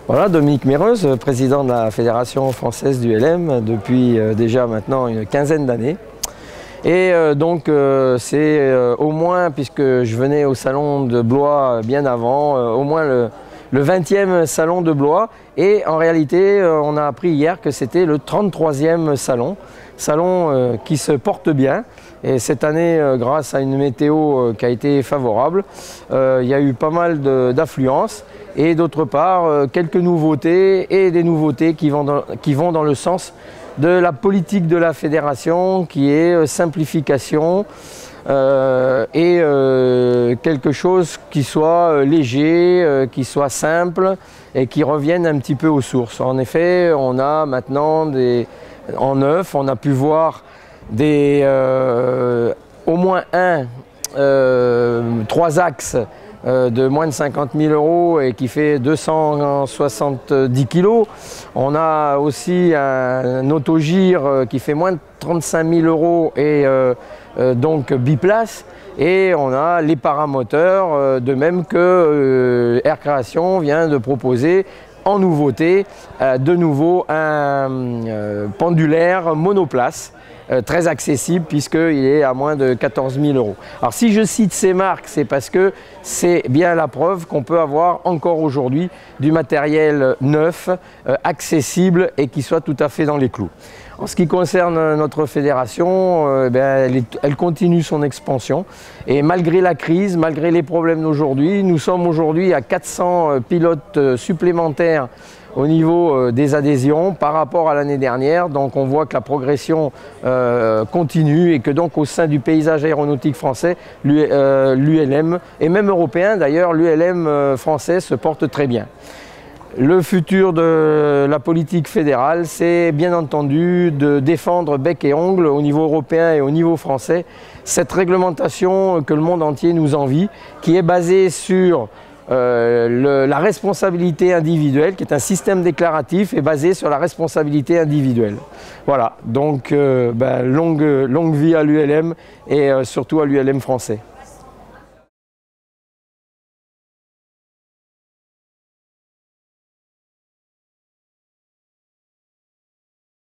Voilà, Dominique Méreuse, président de la Fédération française du LM depuis déjà maintenant une quinzaine d'années. Et c'est au moins, puisque je venais au salon de Blois bien avant, au moins le 20e salon de Blois. Et en réalité, on a appris hier que c'était le 33e salon qui se porte bien. Et cette année, grâce à une météo qui a été favorable, il y a eu pas mal d'affluence. Et d'autre part, quelques nouveautés et des nouveautés qui vont dans le sens de la politique de la fédération, qui est simplification et quelque chose qui soit léger, qui soit simple et qui revienne un petit peu aux sources. En effet, on a maintenant en neuf, on a pu voir au moins trois axes de moins de 50 000 € et qui fait 270 kg. On a aussi un autogire qui fait moins de 35 000 € et donc biplace. Et on a les paramoteurs, de même que Air Création vient de proposer en nouveauté de nouveau un pendulaire monoplace. Très accessible puisqu'il est à moins de 14 000 €. Alors si je cite ces marques, c'est parce que c'est bien la preuve qu'on peut avoir encore aujourd'hui du matériel neuf, accessible et qui soit tout à fait dans les clous. En ce qui concerne notre fédération, elle continue son expansion et malgré la crise, malgré les problèmes d'aujourd'hui, nous sommes aujourd'hui à 400 pilotes supplémentaires au niveau des adhésions par rapport à l'année dernière. Donc on voit que la progression continue et que donc au sein du paysage aéronautique français, l'ULM et même européen d'ailleurs, l'ULM français se porte très bien. Le futur de la politique fédérale, c'est bien entendu de défendre bec et ongle au niveau européen et au niveau français cette réglementation que le monde entier nous envie, qui est basée sur la responsabilité individuelle, qui est un système déclaratif et basé sur la responsabilité individuelle. Voilà, donc longue vie à l'ULM et surtout à l'ULM français.